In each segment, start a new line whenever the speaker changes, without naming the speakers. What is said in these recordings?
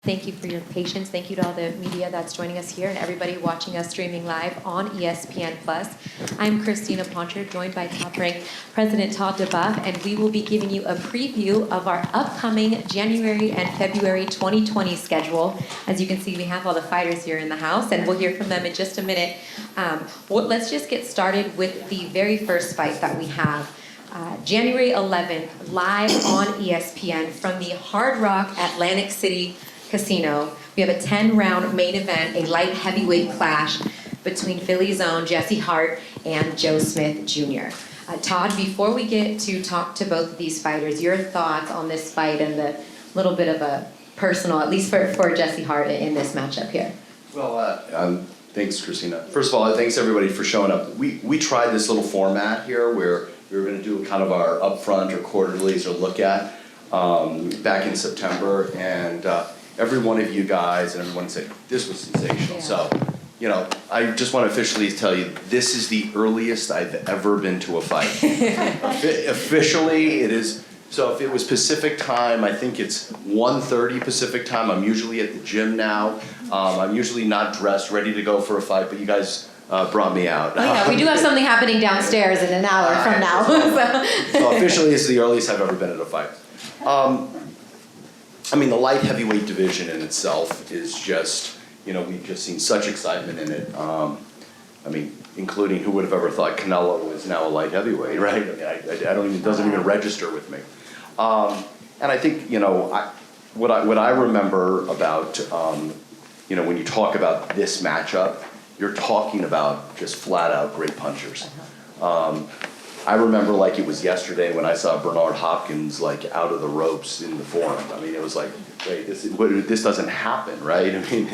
Thank you for your patience. Thank you to all the media that's joining us here and everybody watching us streaming live on ESPN+. I'm Christina Poncher, joined by Top Rank President Todd DeBuff, and we will be giving you a preview of our upcoming January and February 2020 schedule. As you can see, we have all the fighters here in the house, and we'll hear from them in just a minute. Let's just get started with the very first fight that we have. January 11th, live on ESPN from the Hard Rock Atlantic City Casino. We have a 10-round main event, a light heavyweight clash between Philly's own Jesse Hart and Joe Smith Jr. Todd, before we get to talk to both of these fighters, your thoughts on this fight and the little bit of a personal, at least for Jesse Hart in this matchup here.
Well, thanks, Christina. First of all, thanks everybody for showing up. We tried this little format here where we were going to do kind of our upfront or quarterlies or look at back in September, and every one of you guys and everyone said this was sensational. Yeah. So, you know, I just want to officially tell you this is the earliest I've ever been to a fight. Officially, it is. So if it was Pacific time, I think it's 1:30 Pacific time. I'm usually at the gym now. I'm usually not dressed, ready to go for a fight, but you guys brought me out.
Oh yeah, we do have something happening downstairs in an hour from now.
So officially, it's the earliest I've ever been at a fight. I mean, the light heavyweight division in itself is just, you know, we've just seen such excitement in it. I mean, including who would have ever thought Canelo is now a light heavyweight, right? I mean, I don't even, it doesn't even register with me. And I think, you know, what I remember about, you know, when you talk about this matchup, you're talking about just flat out great punchers. I remember like it was yesterday when I saw Bernard Hopkins like out of the ropes in the forum. I mean, it was like, wait, this doesn't happen, right? I mean,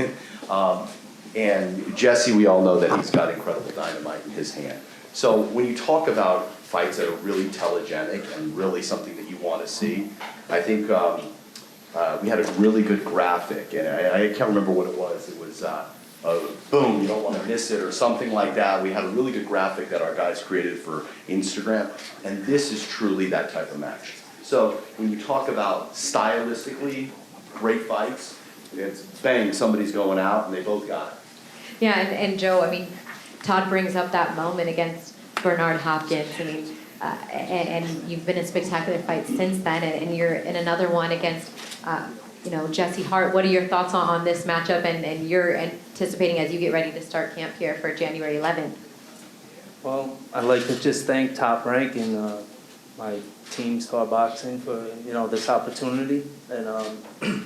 and Jesse, we all know that he's got incredible dynamite in his hand. So when you talk about fights that are really telegenic and really something that you want to see, I think we had a really good graphic, and I can't remember what it was. It was boom, you don't want to miss it, or something like that. We had a really good graphic that our guys created for Instagram, and this is truly that type of match. So when you talk about stylistically great fights, it's bang, somebody's going out, and they both got it.
Yeah, and Joe, I mean, Todd brings up that moment against Bernard Hopkins. I mean, and you've been in spectacular fights since then, and you're in another one against you know, Jesse Hart. What are your thoughts on this matchup and you're anticipating as you get ready to start camp here for January 11th?
Well, I'd like to just thank Top Rank and my team, Star Boxing, for, you know, this opportunity. And, you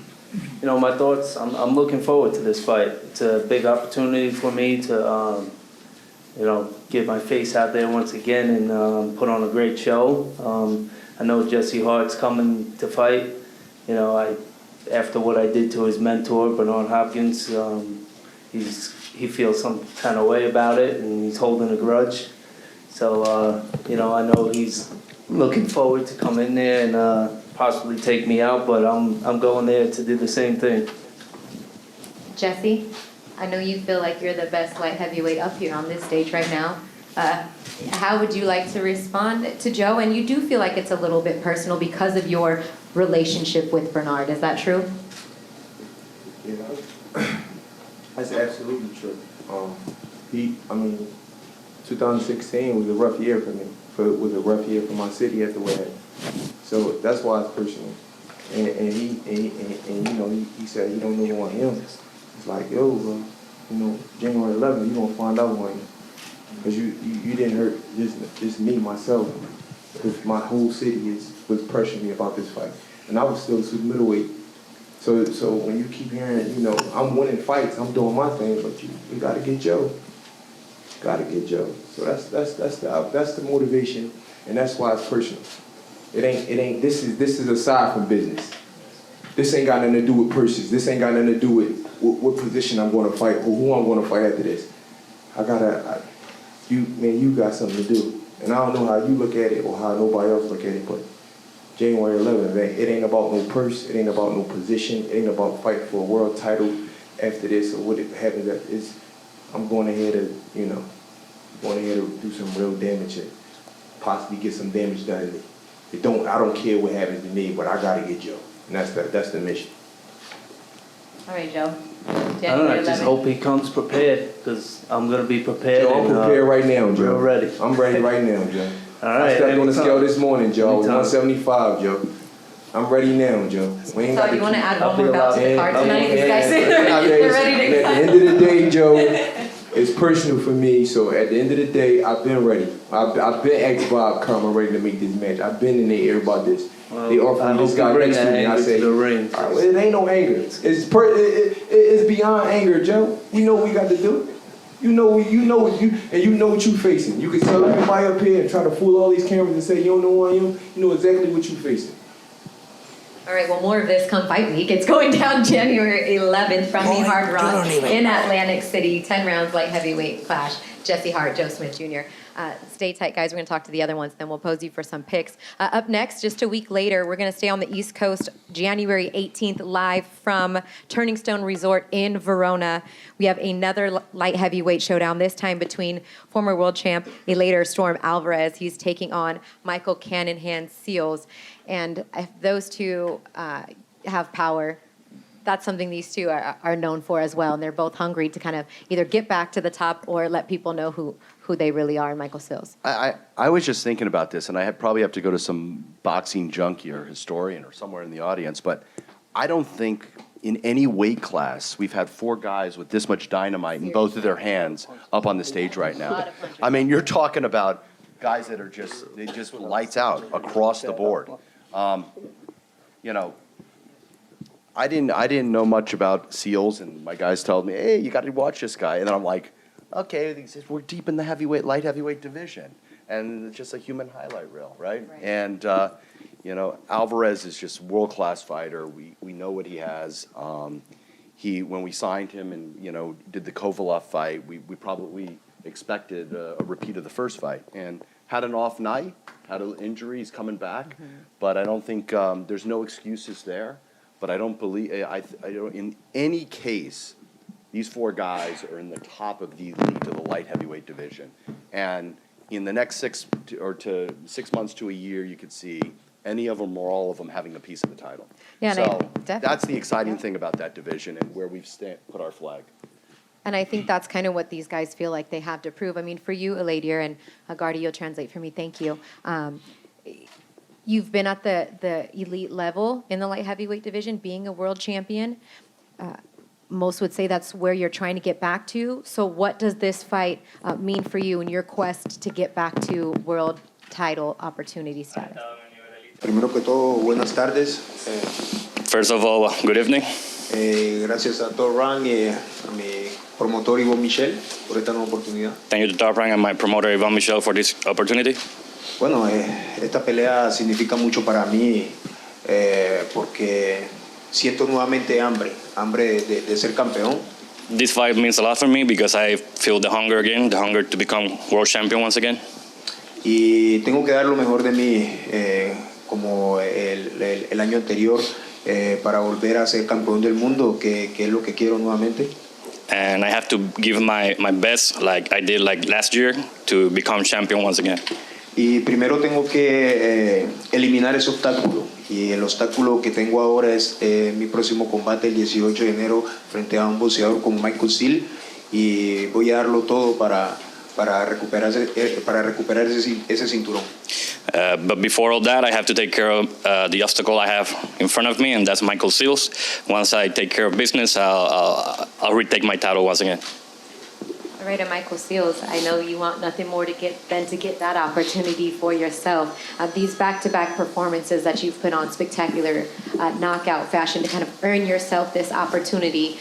know, my thoughts, I'm looking forward to this fight. It's a big opportunity for me to, you know, get my face out there once again and put on a great show. I know Jesse Hart's coming to fight. You know, after what I did to his mentor, Bernard Hopkins, he feels some kind of way about it, and he's holding a grudge. So, you know, I know he's looking forward to come in there and possibly take me out, but I'm going there to do the same thing.
Jesse, I know you feel like you're the best light heavyweight up here on this stage right now. How would you like to respond to Joe? And you do feel like it's a little bit personal because of your relationship with Bernard. Is that true?
Yeah, that's absolutely true. I mean, 2016 was a rough year for me. It was a rough year for my city at the way. So that's why it's personal. And you know, he said he don't know who I am. It's like, yo, you know, January 11th, you gonna find out who I am. Because you didn't hurt just me, myself. Because my whole city was pressuring me about this fight. And I was still super middleweight. So when you keep hearing, you know, I'm winning fights, I'm doing my thing, but you gotta get Joe. Gotta get Joe. So that's the motivation, and that's why it's personal. It ain't this is aside from business. This ain't got nothing to do with purses. This ain't got nothing to do with what position I'm gonna fight or who I'm gonna fight after this. You got something to do. And I don't know how you look at it or how nobody else look at it, but January 11th, it ain't about no purse, it ain't about no position, it ain't about fighting for a world title after this or what happens. I'm going ahead and, you know, do some real damage and possibly get some damage done. I don't care what happens to me, but I gotta get Joe. And that's the mission.
All right, Joe.
I don't know,
January
I just
11th.
hope he comes prepared, because I'm gonna be prepared.
Joe, I'm
and,
prepared right now, Joe.
real ready.
I'm ready right now, Joe.
All
I
right,
stepped on the
anytime.
scale this morning, Joe. I was
Anytime.
175, Joe. I'm ready now, Joe. We ain't
So
got
you want to add
I'll
one
be
more bout to the
allowed-
card
I'll be
tonight? These guys,
Okay,
they're ready
at
to
the
go.
end of the day, Joe, it's personal for me. So at the end of the day, I've been ready. I've been asked Bob, come, I'm ready to make this match. I've been in the air about this.
Well,
They offered
I
me
hope
this
you
guy
bring
next to
that
me. I
anger
say,
to the ring.
It ain't no anger. It's beyond anger, Joe. We know what we got to do. You know what you facing. You can tell everybody up here and try to fool all these cameras and say you don't know who I am. You know exactly what you facing.
All right, well, more of this come fight week. It's going down January 11th from the Hard Rock in Atlantic City. 10 rounds light heavyweight clash. Jesse Hart, Joe Smith Jr. Stay tight, guys. We're going to talk to the other ones, then we'll pose you for some picks. Up next, just a week later, we're going to stay on the East Coast, January 18th, live from Turning Stone Resort in Verona. We have another light heavyweight showdown, this time between former world champ Eleider Alvarez. He's taking on Michael Cannonhan Seals. And if those two have power, that's something these two are known for as well. And they're both hungry to kind of either get back to the top or let people know who they really are in Michael Seals.
I was just thinking about this, and I probably have to go to some boxing junkie or historian or somewhere in the audience, but I don't think in any weight class we've had four guys with this much dynamite in both of their hands up on the stage right now. I mean, you're talking about guys that are just lights out across the board. You know, I didn't know much about Seals, and my guys told me, hey, you got to watch this guy. And then I'm like, okay, we're deep in the light heavyweight division. And it's just a human highlight reel, right? And, you know, Alvarez is just a world-class fighter. We know what he has. When we signed him and, you know, did the Kovalev fight, we probably expected a repeat of the first fight. And had an off night, had an injury, he's coming back. But I don't think, there's no excuses there. But I don't believe, in any case, these four guys are in the top of the league to the light heavyweight division. And in the next 6 months to a year, you could see any of them or all of them having a piece of the title.
Yeah,
so
definitely.
that's the exciting thing about that division and where we've put our flag.
And I think that's kind of what these guys feel like they have to prove. I mean, for you, Eleider, and Gardy, you'll translate for me, thank you. You've been at the elite level in the light heavyweight division, being a world champion. Most would say that's where you're trying to get back to. So what does this fight mean for you in your quest to get back to world title opportunity status?
Primero que todo, buenas tardes.
First of all, good evening.
Gracias a Top Rank y a mi promotor Ivo Michel por esta nueva oportunidad.
Thank you to Top Rank and my promoter Ivan Michel for this opportunity.
Bueno, esta pelea significa mucho para mí porque siento nuevamente hambre de ser campeón.
This fight means a lot for me because I feel the hunger again, the hunger to become world champion once again.
Y tengo que dar lo mejor de mí como el año anterior para volver a ser campeón del mundo, que es lo que quiero nuevamente.
And I have to give my best like I did like last year to become champion once again.
Y primero tengo que eliminar ese obstáculo. Y el obstáculo que tengo ahora es mi próximo combate el 18 de enero frente a un boxeador como Michael Seal. Y voy a darlo todo para recuperar ese cinturón.
But before all that, I have to take care of the obstacle I have in front of me, and that's Michael Seals. Once I take care of business, I'll retake my title once again.
All right, and Michael Seals, I know you want nothing more than to get that opportunity for yourself. These back-to-back performances that you've put on spectacular knockout fashion to kind of earn yourself this opportunity.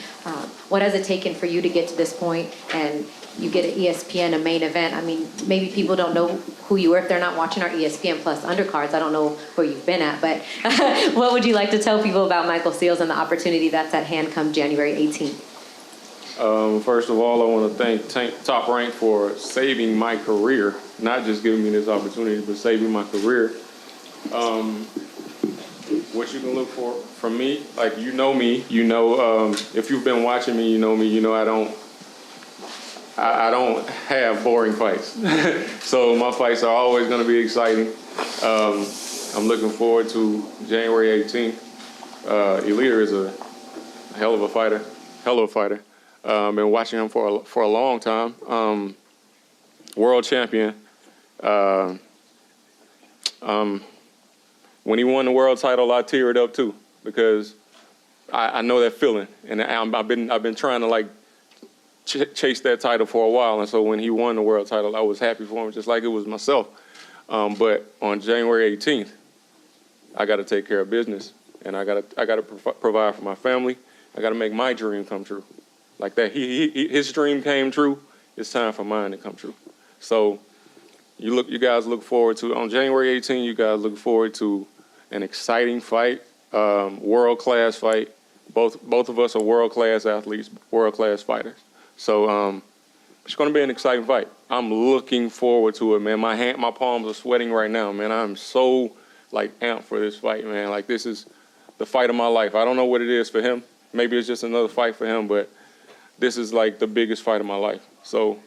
What has it taken for you to get to this point and you get an ESPN, a main event? I mean, maybe people don't know who you were if they're not watching our ESPN Plus undercards. I don't know where you've been at, but what would you like to tell people about Michael Seals and the opportunity that's at hand come January 18th?
First of all, I want to thank Top Rank for saving my career, not just giving me this opportunity, but saving my career. What you can look for from me, like you know me, you know if you've been watching me, you know me, you know I don't have boring fights. So my fights are always going to be exciting. I'm looking forward to January 18th. Eleider is a hell of a fighter. Been watching him for a long time. World champion. When he won the world title, I teared up too because I know that feeling, and I've been trying to like chase that title for a while, and so when he won the world title, I was happy for him, just like it was myself. But on January 18th, I got to take care of business, and I got to provide for my family. I got to make my dream come true, like that. His dream came true. It's time for mine to come true. So you guys look forward to on January 18th. You guys look forward to an exciting fight, world-class fight. Both of us are world-class athletes, world-class fighters. So it's going to be an exciting fight. I'm looking forward to it, man. My palms are sweating right now, man. I'm so like amped for this fight, man. Like this is the fight of my life. I don't know what it is for him. Maybe it's just another fight for him, but this is like the biggest fight of my life. So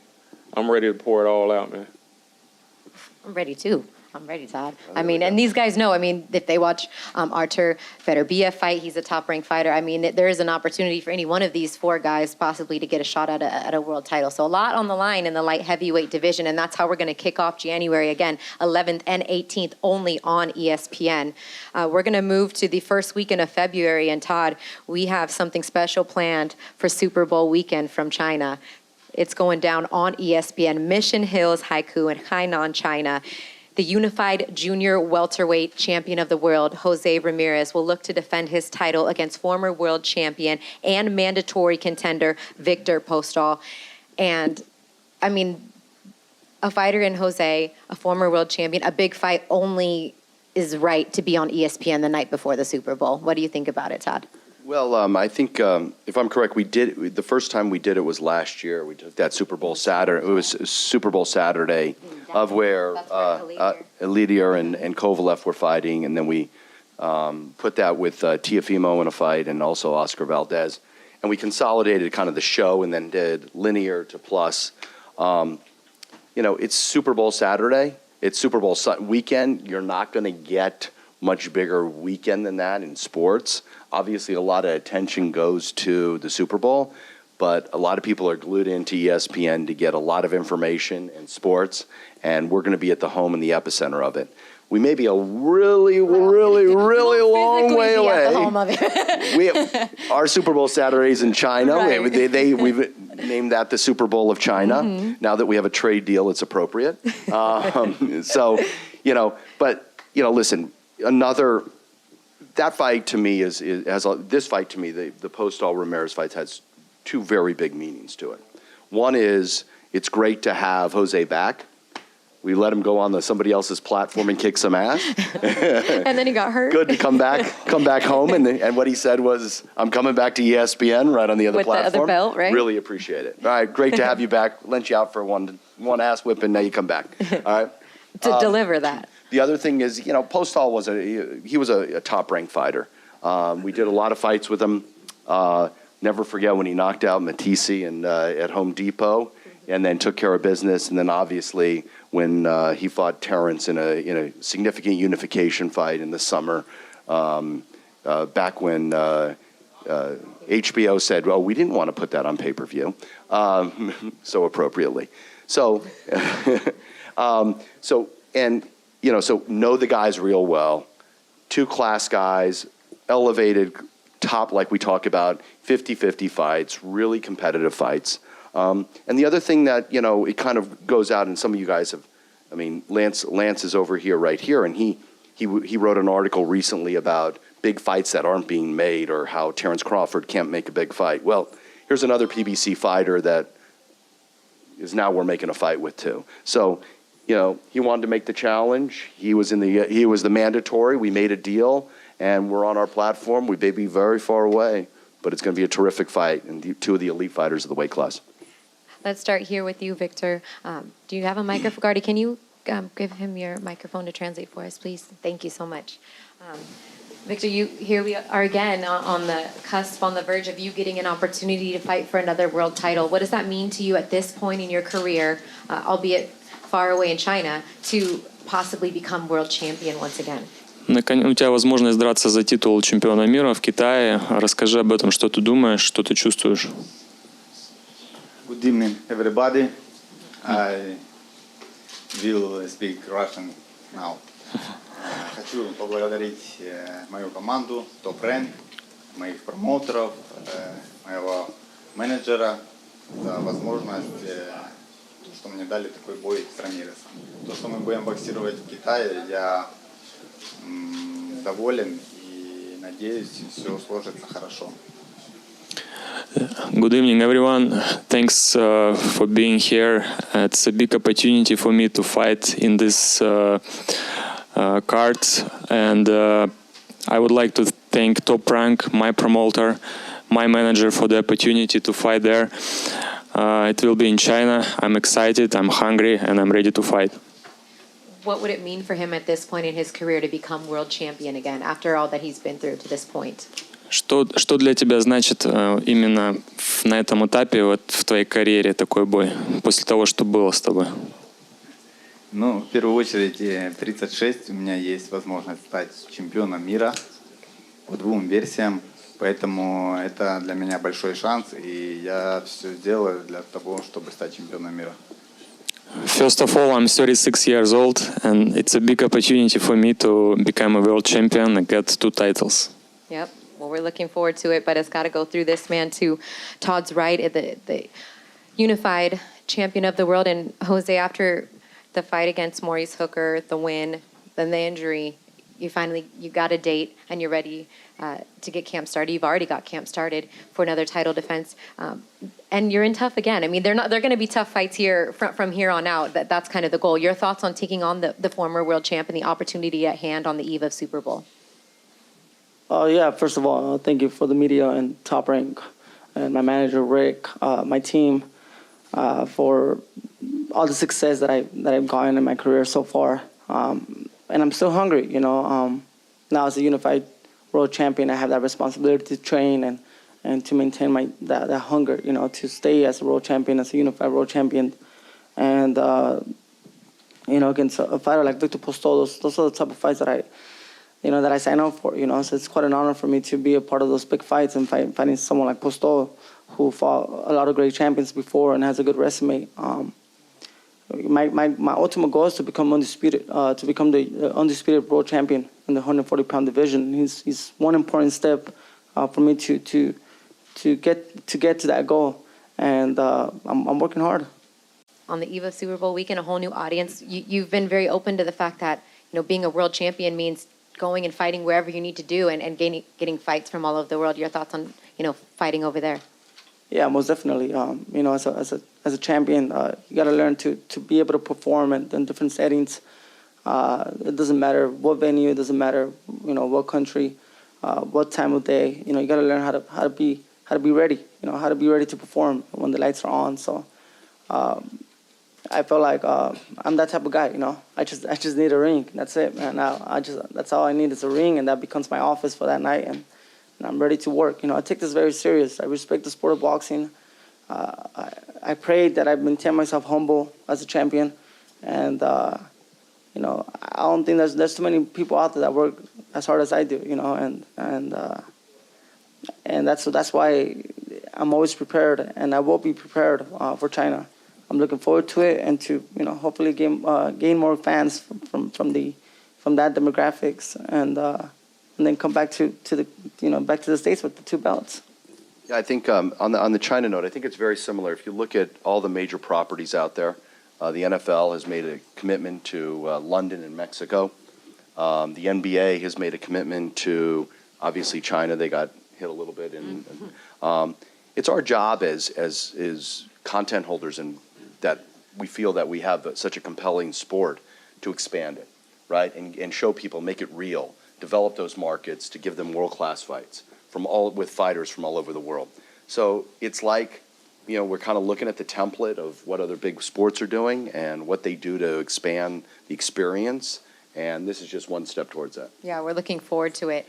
I'm ready to pour it all out, man.
I'm ready too. I'm ready, Todd. I mean, and these guys know, I mean, if they watch Artur Beterbiev fight, he's a top-ranked fighter. I mean, there is an opportunity for any one of these four guys possibly to get a shot at a world title. So a lot on the line in the light heavyweight division, and that's how we're going to kick off January, again, 11th and 18th, only on ESPN. We're going to move to the first weekend of February, and Todd, we have something special planned for Super Bowl weekend from China. It's going down on ESPN, Mission Hills Haiku in Hainan, China. The unified junior welterweight champion of the world, Jose Ramirez, will look to defend his title against former world champion and mandatory contender Viktor Postol. And, I mean, a fighter in Jose, a former world champion, a big fight only is right to be on ESPN the night before the Super Bowl. What do you think about it, Todd?
Well, I think if I'm correct, the first time we did it was last year. We took that Super Bowl Saturday. It was Super Bowl Saturday of where Eleider and Kovalev were fighting, and then we put that with Teofimo in a fight and also Oscar Valdez, and we consolidated kind of the show and then did linear to plus. It's Super Bowl Saturday. It's Super Bowl weekend. You're not going to get much bigger weekend than that in sports. Obviously, a lot of attention goes to the Super Bowl, but a lot of people are glued into ESPN to get a lot of information in sports, and we're going to be at the home and the epicenter of it. We may be a really long way away.
At the home of it.
Our Super Bowl Saturdays in China.
Right.
We've named that the Super Bowl of China. Mm-hmm. Now that we have a trade deal, it's appropriate. Listen, that fight to me this fight to me, the Postol Ramirez fight has two very big meanings to it. One is it's great to have Jose back. We let him go on somebody else's platform and kick some ass.
And then he got hurt.
Good to come back home. And what he said was, I'm coming back to ESPN right on the other platform.
With the other belt, right?
Really appreciate it. All right, great to have you back. Lent you out for one ass whipping, now you come back. All right.
To deliver that.
The other thing is, Postol was a top-ranked fighter. We did a lot of fights with him. Never forget when he knocked out Matisse at Home Depot, and then took care of business. And then obviously when he fought Terrence in a significant unification fight in the summer, back when HBO said, "Well, we didn't want to put that on pay-per-view," so appropriately. So know the guys real well. Two class guys, elevated, top, like we talk about, 50-50 fights, really competitive fights. And the other thing that, it kind of goes out, and some of you guys have, Lance is over here, right here, and he wrote an article recently about big fights that aren't being made, or how Terrence Crawford can't make a big fight. Well, here's another PBC fighter that is now we're making a fight with too. So, he wanted to make the challenge. He was the mandatory. We made a deal, and we're on our platform. We may be very far away, but it's going to be a terrific fight, and two of the elite fighters of the weight class.
Let's start here with you, Viktor. Do you have a microphone? Gardy, can you give him your microphone to translate for us, please? Thank you so much. Viktor, here we are again on the cusp, on the verge of you getting an opportunity to fight for another world title. What does that mean to you at this point in your career, albeit far away in China, to possibly become world champion once again?
У тебя возможность драться за титул чемпиона мира в Китае. Расскажи об этом, что ты думаешь, что ты чувствуешь.
Good evening, everybody. I will speak Russian now. Хочу поблагодарить мою команду, Top Rank, моих промоутеров, моего менеджера за возможность, что мне дали такой бой с Рамиресом. То, что мы будем боксировать в Китае, я доволен и надеюсь, все сложится хорошо.
Good evening, everyone. Thanks for being here. It's a big opportunity for me to fight in this card, and I would like to thank Top Rank, my promoter, my manager, for the opportunity to fight there. It will be in China. I'm excited, I'm hungry, and I'm ready to fight.
What would it mean for him at this point in his career to become world champion again after all that he's been through to this point?
Что для тебя значит именно на этом этапе, вот в твоей карьере, такой бой, после того, что было с тобой?
Ну, в первую очередь, 36, у меня есть возможность стать чемпионом мира по двум версиям, поэтому это для меня большой шанс, и я все сделаю для того, чтобы стать чемпионом мира.
First of all, I'm 36 years old, and it's a big opportunity for me to become a world champion and get 2 titles.
Yep. Well, we're looking forward to it, but it's got to go through this man to Todd's right, the unified champion of the world. And Jose, after the fight against Maurice Hooker, the win, then the injury, you got a date and you're ready to get camp started. You've already got camp started for another title defense, and you're in tough again. I mean, they're going to be tough fights here from here on out. That's kind of the goal. Your thoughts on taking on the former world champ and the opportunity at hand on the eve of Super Bowl?
Yeah, first of all, thank you for the media and Top Rank and my manager, Rick, my team, for all the success that I've gotten in my career so far. And I'm still hungry, Now as a unified world champion, I have that responsibility to train and to maintain that hunger, to stay as a world champion, as a unified world champion. And, against a fighter like Viktor Postol, those are the type of fights that I sign up for, So it's quite an honor for me to be a part of those big fights and fighting someone like Postol, who fought a lot of great champions before and has a good resume. My ultimate goal is to become undisputed, to become the undisputed world champion in the 140-pound division. He's one important step for me to get to that goal, and I'm working hard.
On the eve of Super Bowl weekend, a whole new audience. You've been very open to the fact that being a world champion means going and fighting wherever you need to do and getting fights from all over the world. Your thoughts on fighting over there?
Yeah, most definitely. As a champion, you got to learn to be able to perform in different settings. It doesn't matter what venue. It doesn't matter what country, what time of day. You got to learn how to be ready. How to be ready to perform when the lights are on. So I feel like I'm that type of guy. I just need a ring. That's it, man. That's all I need is a ring, and that becomes my office for that night. And I'm ready to work. I take this very serious. I respect the sport of boxing. I pray that I maintain myself humble as a champion, and I don't think there's too many people out there that work as hard as I do. And that's why I'm always prepared, and I will be prepared for China. I'm looking forward to it, and to hopefully gain more fans from that demographics, and then come back to the States with the 2 belts.
Yeah, I think on the China note, I think it's very similar. If you look at all the major properties out there, the NFL has made a commitment to London and Mexico. The NBA has made a commitment to, obviously, China. They got hit a little bit. It's our job as content holders, and that we feel that we have such a compelling sport, to expand it, right? And show people, make it real, develop those markets to give them world-class fights with fighters from all over the world. So it's like, we're kind of looking at the template of what other big sports are doing and what they do to expand the experience. And this is just one step towards that.
Yeah, we're looking forward to it.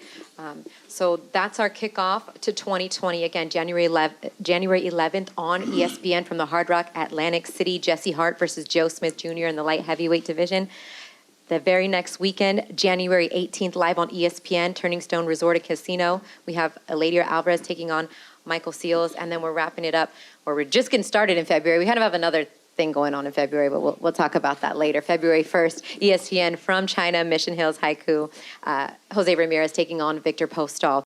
So that's our kickoff to 2020. Again, January 11th on ESPN from the Hard Rock, Atlantic City. Jesse Hart versus Joe Smith Jr. in the light heavyweight division. The very next weekend, January 18th, live on ESPN, Turning Stone Resort and Casino, we have Eleider Alvarez taking on Michael Seals, and then we're wrapping it up, or we're just getting started in February. We kind of have another thing going on in February, but we'll talk about that later. February 1st, ESPN from China, Mission Hills Haiku, Jose Ramirez taking on Viktor Postol.